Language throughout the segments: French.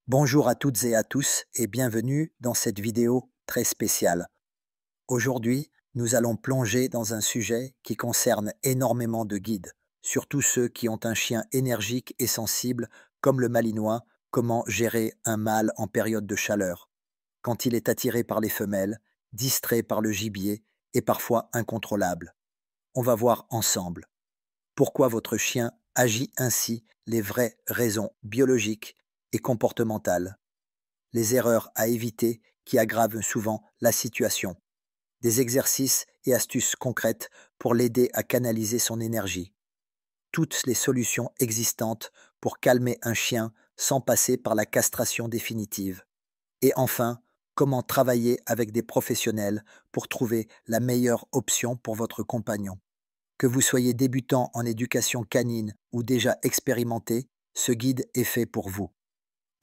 Bonjour à toutes et à tous et bienvenue dans cette vidéo très spéciale. Aujourd'hui, nous allons plonger dans un sujet qui concerne énormément de guides, surtout ceux qui ont un chien énergique et sensible comme le malinois, comment gérer un mâle en période de chaleur, quand il est attiré par les femelles, distrait par le gibier et parfois incontrôlable. On va voir ensemble pourquoi votre chien agit ainsi, les vraies raisons biologiques et comportementales, les erreurs à éviter qui aggravent souvent la situation, des exercices et astuces concrètes pour l'aider à canaliser son énergie, toutes les solutions existantes pour calmer un chien sans passer par la castration définitive, et enfin, comment travailler avec des professionnels pour trouver la meilleure option pour votre compagnon. Que vous soyez débutant en éducation canine ou déjà expérimenté, ce guide est fait pour vous.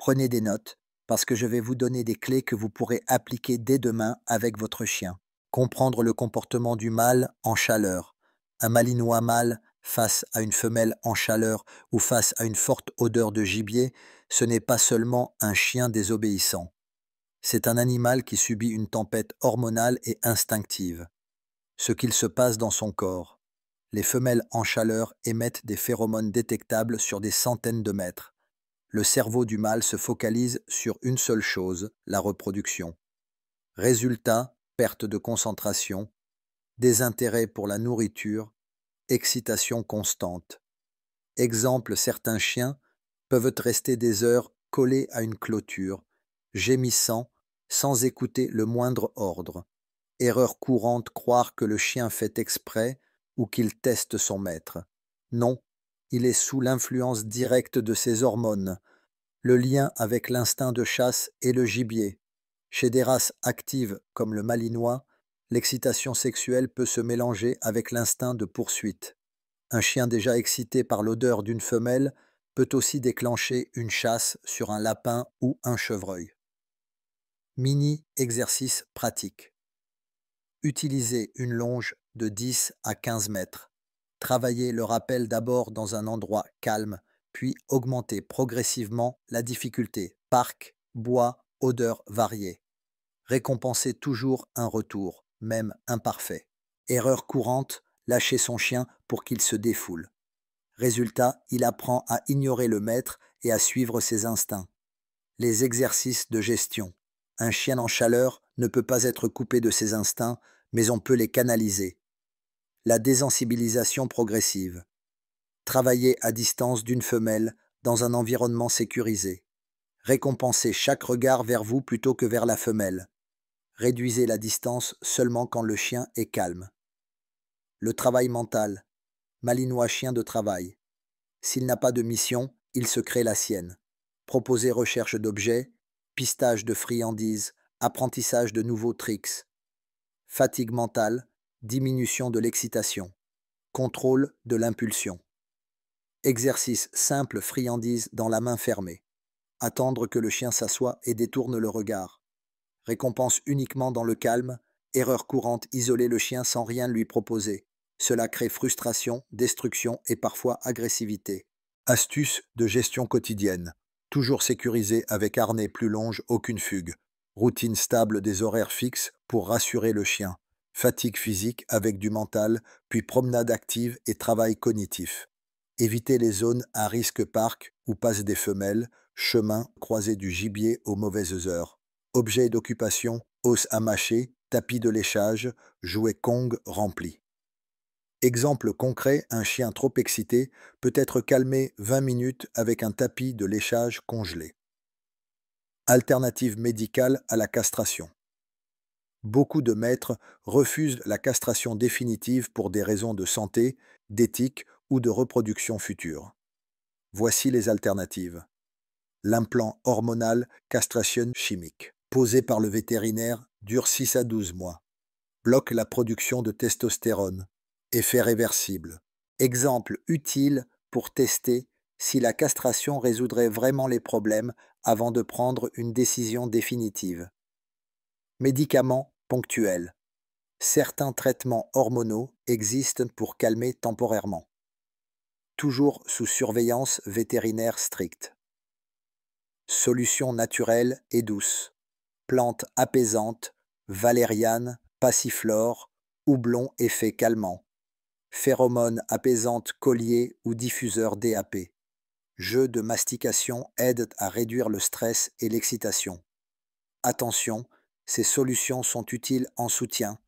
Prenez des notes parce que je vais vous donner des clés que vous pourrez appliquer dès demain avec votre chien. Comprendre le comportement du mâle en chaleur. Un malinois mâle face à une femelle en chaleur ou face à une forte odeur de gibier, ce n'est pas seulement un chien désobéissant. C'est un animal qui subit une tempête hormonale et instinctive. Ce qu'il se passe dans son corps. Les femelles en chaleur émettent des phéromones détectables sur des centaines de mètres. Le cerveau du mâle se focalise sur une seule chose, la reproduction. Résultat, perte de concentration, désintérêt pour la nourriture, excitation constante. Exemple, certains chiens peuvent rester des heures collés à une clôture, gémissant, sans écouter le moindre ordre. Erreur courante, croire que le chien fait exprès ou qu'il teste son maître. Non, il est sous l'influence directe de ses hormones, le lien avec l'instinct de chasse et le gibier. Chez des races actives comme le malinois, l'excitation sexuelle peut se mélanger avec l'instinct de poursuite. Un chien déjà excité par l'odeur d'une femelle peut aussi déclencher une chasse sur un lapin ou un chevreuil. Mini exercice pratique. Utilisez une longe de 10 à 15 mètres. Travaillez le rappel d'abord dans un endroit calme, puis augmentez progressivement la difficulté. Parc, bois, odeurs variées. Récompensez toujours un retour, même imparfait. Erreur courante, lâchez son chien pour qu'il se défoule. Résultat, il apprend à ignorer le maître et à suivre ses instincts. Les exercices de gestion. Un chien en chaleur ne peut pas être coupé de ses instincts, mais on peut les canaliser. La désensibilisation progressive. Travailler à distance d'une femelle dans un environnement sécurisé. Récompensez chaque regard vers vous plutôt que vers la femelle. Réduisez la distance seulement quand le chien est calme. Le travail mental. Malinois chien de travail. S'il n'a pas de mission, il se crée la sienne. Proposez recherche d'objets, pistage de friandises, apprentissage de nouveaux tricks. Fatigue mentale, diminution de l'excitation. Contrôle de l'impulsion. Exercice simple friandise dans la main fermée. Attendre que le chien s'assoie et détourne le regard. Récompense uniquement dans le calme. Erreur courante, isoler le chien sans rien lui proposer. Cela crée frustration, destruction et parfois agressivité. Astuce de gestion quotidienne. Toujours sécurisé avec harnais plus longe, aucune fugue. Routine stable des horaires fixes pour rassurer le chien. Fatigue physique avec du mental, puis promenade active et travail cognitif. Éviter les zones à risque parc où passent des femelles, chemin, croisée du gibier aux mauvaises heures. Objets d'occupation, os à mâcher, tapis de léchage, jouet Kong rempli. Exemple concret, un chien trop excité peut être calmé 20 minutes avec un tapis de léchage congelé. Alternative médicale à la castration. Beaucoup de maîtres refusent la castration définitive pour des raisons de santé, d'éthique ou de reproduction future. Voici les alternatives. L'implant hormonal castration chimique, posé par le vétérinaire, dure 6 à 12 mois. Bloque la production de testostérone. Effet réversible. Exemple utile pour tester si la castration résoudrait vraiment les problèmes avant de prendre une décision définitive. Médicaments ponctuels. Certains traitements hormonaux existent pour calmer temporairement. Toujours sous surveillance vétérinaire stricte. Solution naturelle et douce. Plantes apaisantes, valériane, passiflore, houblon effet calmant. Phéromones apaisantes collier ou diffuseur DAP. Jeux de mastication aident à réduire le stress et l'excitation. Attention, ces solutions sont utiles en soutien,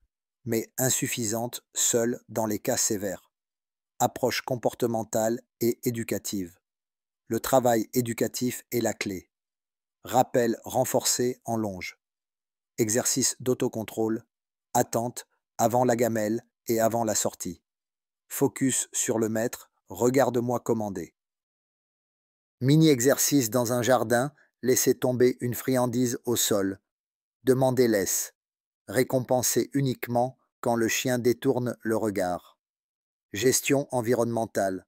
mais insuffisantes seules dans les cas sévères. Approche comportementale et éducative. Le travail éducatif est la clé. Rappel renforcé en longe. Exercice d'autocontrôle. Attente avant la gamelle et avant la sortie. Focus sur le maître. Regarde-moi commander. Mini-exercice dans un jardin. Laissez tomber une friandise au sol. Demandez laisse. Récompensez uniquement quand le chien détourne le regard. Gestion environnementale.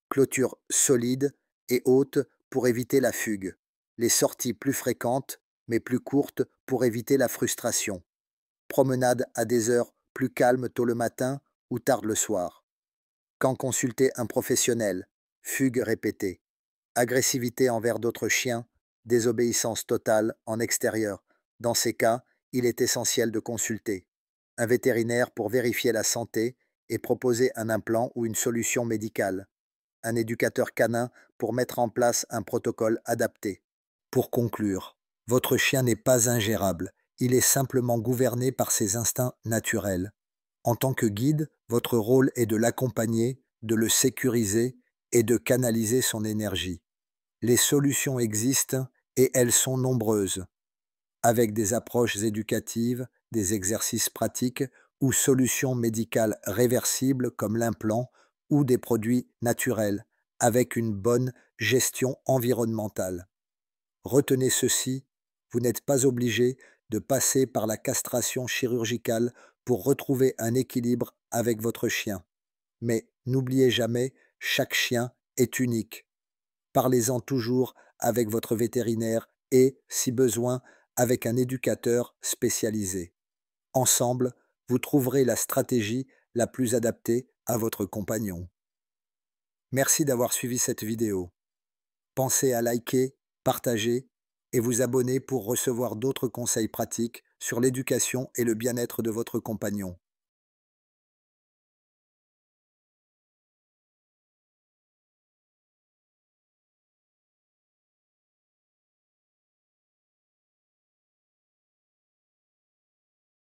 Clôture solide et haute pour éviter la fugue. Les sorties plus fréquentes mais plus courtes pour éviter la frustration. Promenade à des heures plus calmes tôt le matin ou tard le soir. Quand consulter un professionnel. Fugue répétée. Agressivité envers d'autres chiens. Désobéissance totale en extérieur. Dans ces cas, il est essentiel de consulter un vétérinaire pour vérifier la santé et proposer un implant ou une solution médicale. Un éducateur canin pour mettre en place un protocole adapté. Pour conclure, votre chien n'est pas ingérable, il est simplement gouverné par ses instincts naturels. En tant que guide, votre rôle est de l'accompagner, de le sécuriser et de canaliser son énergie. Les solutions existent et elles sont nombreuses. Avec des approches éducatives, des exercices pratiques ou solutions médicales réversibles comme l'implant ou des produits naturels, avec une bonne gestion environnementale. Retenez ceci, vous n'êtes pas obligé de passer par la castration chirurgicale pour retrouver un équilibre avec votre chien. Mais n'oubliez jamais, chaque chien est unique. Parlez-en toujours avec votre vétérinaire et, si besoin, avec un éducateur spécialisé. Ensemble, vous trouverez la stratégie la plus adaptée à votre compagnon. Merci d'avoir suivi cette vidéo. Pensez à liker, partager et vous abonner pour recevoir d'autres conseils pratiques sur l'éducation et le bien-être de votre compagnon.